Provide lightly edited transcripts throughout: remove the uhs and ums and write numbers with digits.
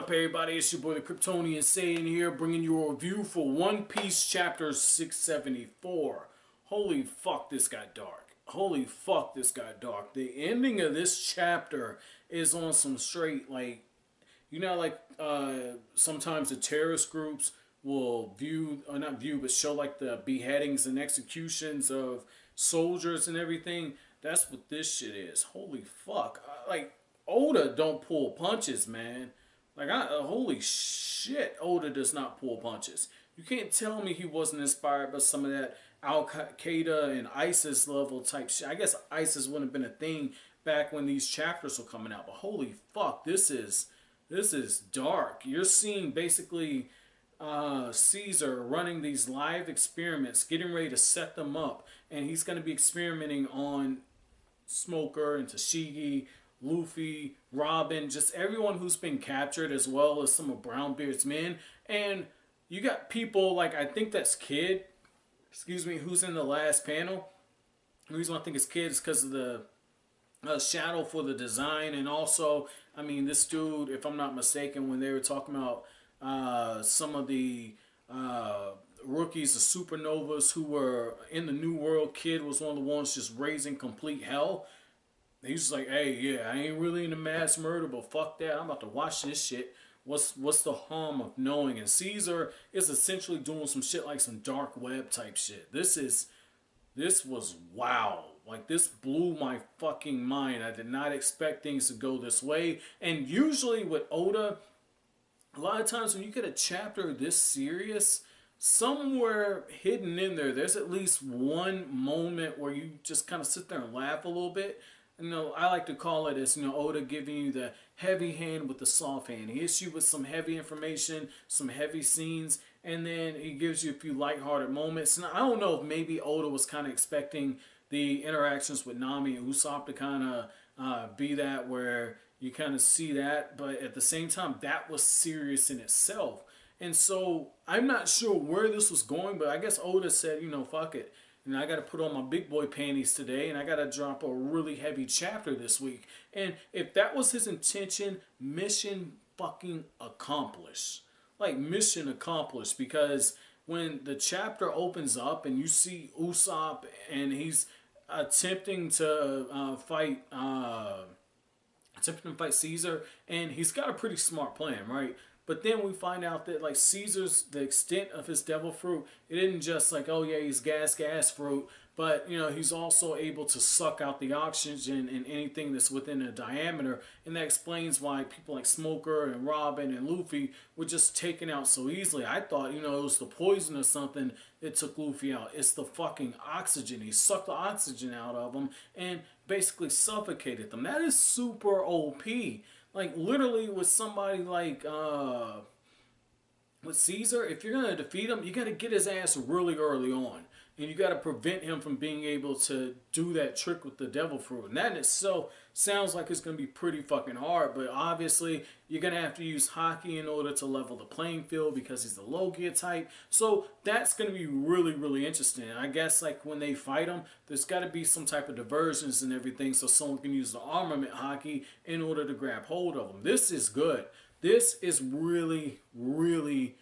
up, everybody? It's your boy the Kryptonian saying here, bringing you a review for One Piece chapter 674. Holy fuck, this got dark. Holy fuck, this got dark. The ending of this chapter is on some straight, like, you know, like, sometimes the terrorist groups will view, or not view, but show, like, the beheadings and executions of soldiers and everything. That's what this shit is. Holy fuck. Like, Oda don't pull punches, man. Like, holy shit, Oda does not pull punches. You can't tell me he wasn't inspired by some of that Al-Qaeda and ISIS level type shit. I guess ISIS wouldn't have been a thing back when these chapters were coming out. But holy fuck, this is dark. You're seeing basically Caesar running these live experiments, getting ready to set them up. And he's going to be experimenting on Smoker and Tashigi, Luffy, Robin, just everyone who's been captured, as well as some of Brownbeard's men. And you got people like, I think that's Kid, who's in the last panel. The reason I think it's Kid is because of the shadow for the design. And also, I mean, this dude, if I'm not mistaken, when they were talking about some of the rookies, the supernovas who were in the New World, Kid was one of the ones just raising complete hell. He's like, hey, yeah, I ain't really into mass murder, but fuck that. I'm about to watch this shit. What's the harm of knowing? And Caesar is essentially doing some shit like some dark web type shit. This was wow. Like, this blew my fucking mind. I did not expect things to go this way. And usually with Oda, a lot of times when you get a chapter this serious, somewhere hidden in there, there's at least one moment where you just kind of sit there and laugh a little bit. You know, I like to call it as, you know, Oda giving you the heavy hand with the soft hand. He hits you with some heavy information, some heavy scenes, and then he gives you a few lighthearted moments. And I don't know if maybe Oda was kind of expecting the interactions with Nami and Usopp to kind of be that, where you kind of see that, but at the same time, that was serious in itself. And so I'm not sure where this was going, but I guess Oda said, you know, fuck it. And I got to put on my big boy panties today, and I got to drop a really heavy chapter this week. And if that was his intention, mission fucking accomplished. Like, mission accomplished, because when the chapter opens up and you see Usopp and he's attempting to fight Caesar, and he's got a pretty smart plan, right? But then we find out that, like, Caesar's, the extent of his devil fruit, it isn't just like, oh yeah, he's gas fruit, but, you know, he's also able to suck out the oxygen in anything that's within a diameter. And that explains why people like Smoker and Robin and Luffy were just taken out so easily. I thought, you know, it was the poison or something that took Luffy out. It's the fucking oxygen. He sucked the oxygen out of them and basically suffocated them. That is super OP. Like, literally, with somebody like, with Caesar, if you're going to defeat him, you got to get his ass really early on. And you got to prevent him from being able to do that trick with the devil fruit. And that in itself sounds like it's going to be pretty fucking hard. But obviously, you're going to have to use Haki in order to level the playing field, because he's the Logia type. So that's going to be really, really interesting. I guess, like, when they fight him, there's got to be some type of diversions and everything, so someone can use the armament Haki in order to grab hold of him. This is good. This is really, really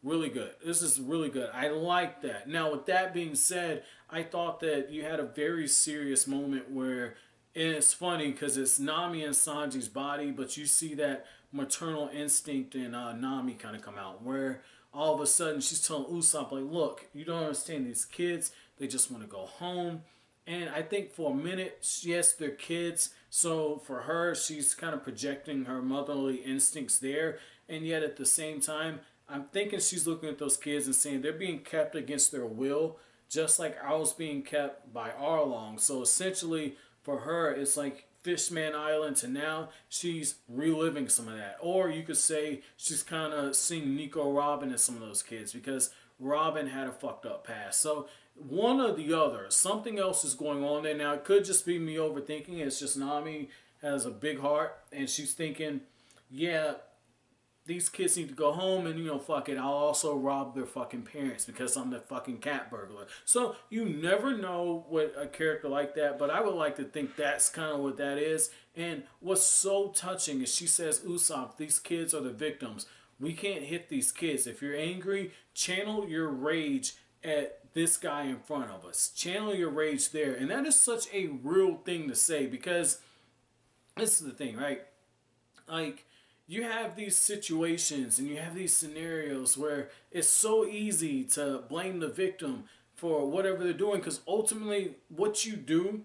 good. This is really good. I like that. Now, with that being said, I thought that you had a very serious moment where, and it's funny because it's Nami and Sanji's body, but you see that maternal instinct in Nami kind of come out, where all of a sudden she's telling Usopp, like, look, you don't understand, these kids, they just want to go home. And I think for a minute, yes, they're kids, so for her, she's kind of projecting her motherly instincts there, and yet at the same time, I'm thinking she's looking at those kids and saying they're being kept against their will, just like I was being kept by Arlong. So essentially, for her, it's like Fishman Island, and now she's reliving some of that. Or you could say she's kind of seeing Nico Robin as some of those kids, because Robin had a fucked up past. So one or the other, something else is going on there. Now, it could just be me overthinking. It's just Nami has a big heart, and she's thinking, yeah, these kids need to go home and, fuck it, I'll also rob their fucking parents because I'm the fucking cat burglar. So you never know what a character like that, but I would like to think that's kind of what that is. And what's so touching is she says, Usopp, these kids are the victims. We can't hit these kids. If you're angry, channel your rage at this guy in front of us. Channel your rage there. And that is such a real thing to say, because this is the thing, right? Like, you have these situations and you have these scenarios where it's so easy to blame the victim for whatever they're doing, because ultimately what you do,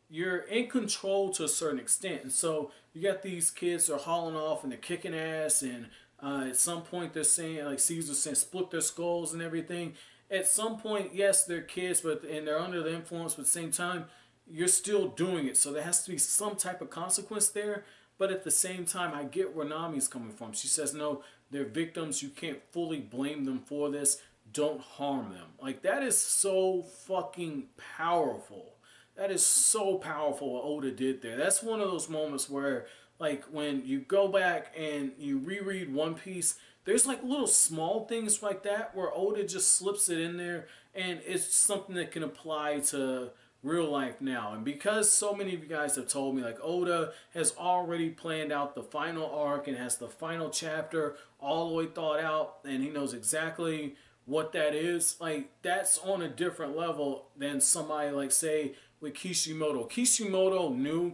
you're in control to a certain extent. And so you got these kids that are hauling off and they're kicking ass, and at some point they're saying, like Caesar saying, split their skulls and everything. At some point, yes, they're kids, and they're under the influence, but at the same time, you're still doing it. So there has to be some type of consequence there. But at the same time, I get where Nami's coming from. She says, no, they're victims. You can't fully blame them for this. Don't harm them. Like, that is so fucking powerful. That is so powerful what Oda did there. That's one of those moments where, like, when you go back and you reread One Piece, there's like little small things like that where Oda just slips it in there, and it's something that can apply to real life now. And because so many of you guys have told me, like, Oda has already planned out the final arc and has the final chapter all the way thought out, and he knows exactly what that is, like, that's on a different level than somebody like, say, with Kishimoto. Kishimoto knew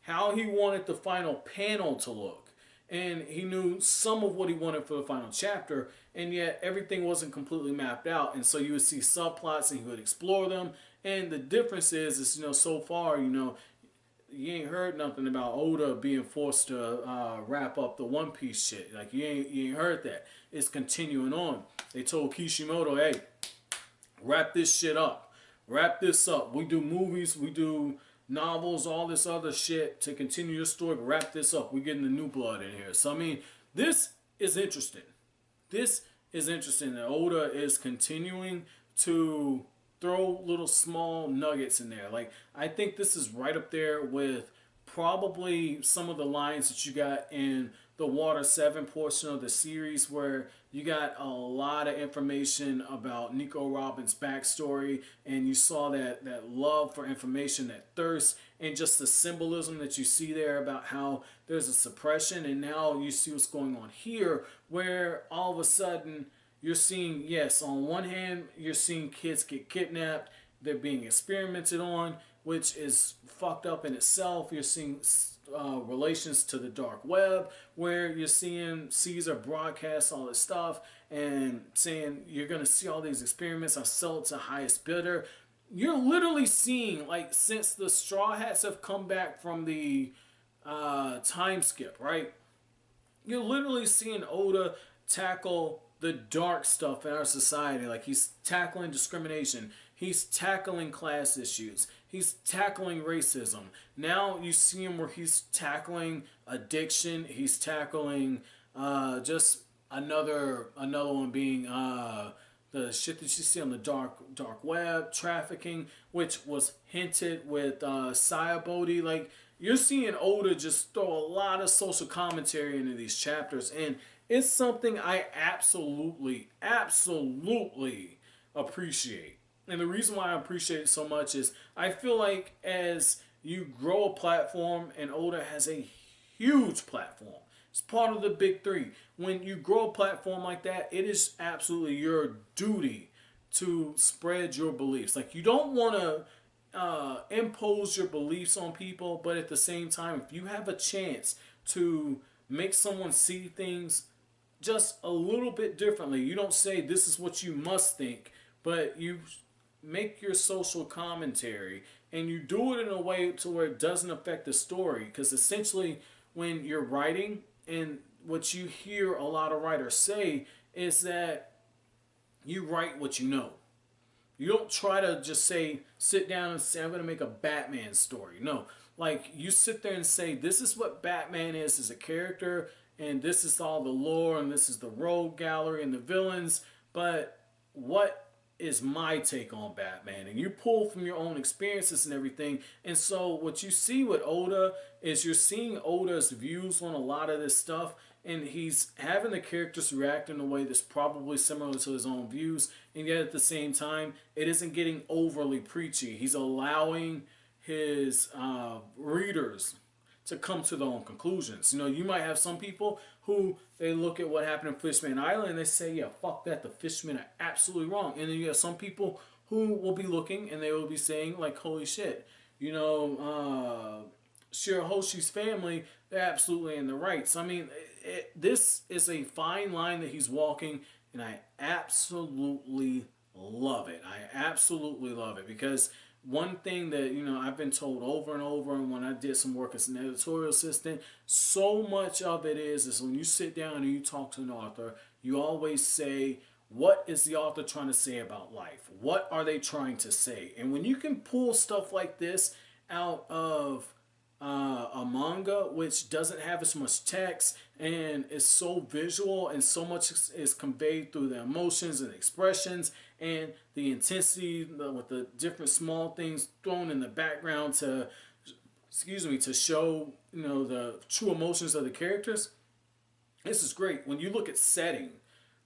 how he wanted the final panel to look, and he knew some of what he wanted for the final chapter, and yet everything wasn't completely mapped out. And so you would see subplots and he would explore them. And the difference is so far, you ain't heard nothing about Oda being forced to wrap up the One Piece shit. Like, you ain't heard that. It's continuing on. They told Kishimoto, hey, wrap this shit up. Wrap this up. We do movies, we do novels, all this other shit to continue your story, but wrap this up. We're getting the new blood in here. So, I mean, this is interesting. This is interesting that Oda is continuing to throw little small nuggets in there. Like, I think this is right up there with probably some of the lines that you got in the Water 7 portion of the series, where you got a lot of information about Nico Robin's backstory, and you saw that love for information, that thirst, and just the symbolism that you see there about how there's a suppression. And now you see what's going on here, where all of a sudden you're seeing, yes, on one hand, you're seeing kids get kidnapped, they're being experimented on, which is fucked up in itself. You're seeing relations to the dark web, where you're seeing Caesar broadcast all this stuff and saying, you're going to see all these experiments, I'll sell it to highest bidder. You're literally seeing, like, since the Straw Hats have come back from the time skip, right? You're literally seeing Oda tackle the dark stuff in our society. Like, he's tackling discrimination, he's tackling class issues, he's tackling racism. Now you see him where he's tackling addiction, he's tackling just another one being the shit that you see on the dark web, trafficking, which was hinted with Sayabodi. Like, you're seeing Oda just throw a lot of social commentary into these chapters, and it's something I absolutely appreciate. And the reason why I appreciate it so much is I feel like as you grow a platform, and Oda has a huge platform, it's part of the big three. When you grow a platform like that, it is absolutely your duty to spread your beliefs. Like, you don't want to impose your beliefs on people, but at the same time, if you have a chance to make someone see things just a little bit differently, you don't say this is what you must think, but you make your social commentary, and you do it in a way to where it doesn't affect the story. Because essentially, when you're writing, and what you hear a lot of writers say is that you write what you know. You don't try to just sit down and say, I'm going to make a Batman story. No, like, you sit there and say, this is what Batman is as a character, and this is all the lore, and this is the rogue gallery and the villains, but what is my take on Batman? And you pull from your own experiences and everything. And so what you see with Oda is you're seeing Oda's views on a lot of this stuff, and he's having the characters react in a way that's probably similar to his own views, and yet at the same time, it isn't getting overly preachy. He's allowing his readers to come to their own conclusions. You know, you might have some people who they look at what happened in Fishman Island and they say, yeah, fuck that, the fishmen are absolutely wrong. And then you have some people who will be looking and they will be saying, like, holy shit, you know, Shirahoshi's family, they're absolutely in the right. So, I mean, this is a fine line that he's walking, and I absolutely love it. I absolutely love it, because one thing that, you know, I've been told over and over, and when I did some work as an editorial assistant, so much of it is when you sit down and you talk to an author, you always say, what is the author trying to say about life? What are they trying to say? And when you can pull stuff like this out of a manga, which doesn't have as much text and is so visual, and so much is conveyed through the emotions and expressions and the intensity with the different small things thrown in the background to, to show, you know, the true emotions of the characters. This is great. When you look at setting,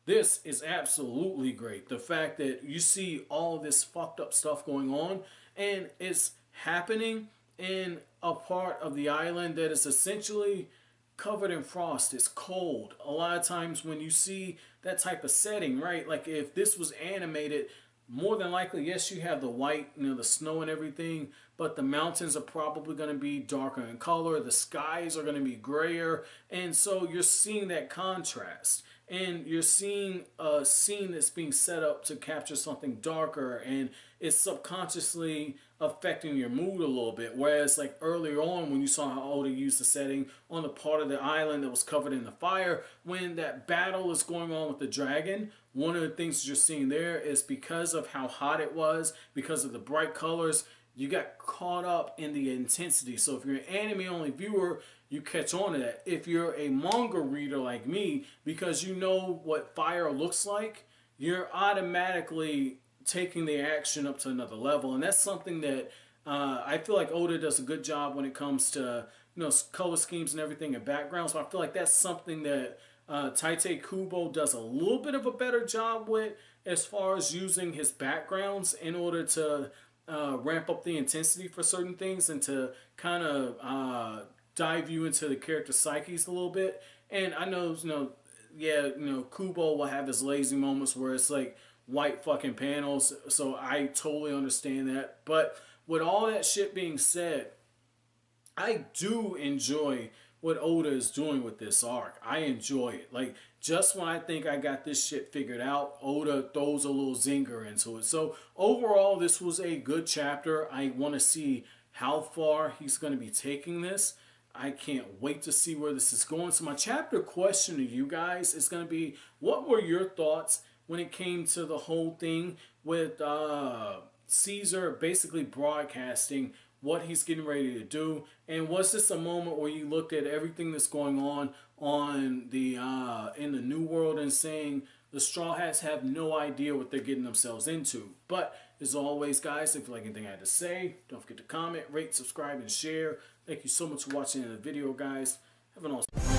this is absolutely great. The fact that you see all this fucked up stuff going on, and it's happening in a part of the island that is essentially covered in frost. It's cold. A lot of times when you see that type of setting, right? Like if this was animated, more than likely, yes, you have the white, you know, the snow and everything, but the mountains are probably going to be darker in color. The skies are going to be grayer. And so you're seeing that contrast. And you're seeing a scene that's being set up to capture something darker, and it's subconsciously affecting your mood a little bit. Whereas like earlier on, when you saw how Oda used the setting on the part of the island that was covered in the fire, when that battle is going on with the dragon, one of the things that you're seeing there is because of how hot it was, because of the bright colors, you got caught up in the intensity. So if you're an anime only viewer, you catch on to that. If you're a manga reader like me, because you know what fire looks like, you're automatically taking the action up to another level. And that's something that I feel like Oda does a good job when it comes to, you know, color schemes and everything and backgrounds. So I feel like that's something that Tite Kubo does a little bit of a better job with, as far as using his backgrounds in order to ramp up the intensity for certain things, and to kind of dive you into the character psyches a little bit. And I know, you know, yeah, you know, Kubo will have his lazy moments where it's like white fucking panels, so I totally understand that. But with all that shit being said, I do enjoy what Oda is doing with this arc. I enjoy it. Like, just when I think I got this shit figured out, Oda throws a little zinger into it. So overall, this was a good chapter. I want to see how far he's going to be taking this. I can't wait to see where this is going. So my chapter question to you guys is going to be, what were your thoughts when it came to the whole thing with Caesar basically broadcasting what he's getting ready to do? And was this a moment where you looked at everything that's going on the in the New World and saying the Straw Hats have no idea what they're getting themselves into? But as always, guys, if you like anything I had to say, don't forget to comment, rate, subscribe, and share. Thank you so much for watching the video, guys. Have an awesome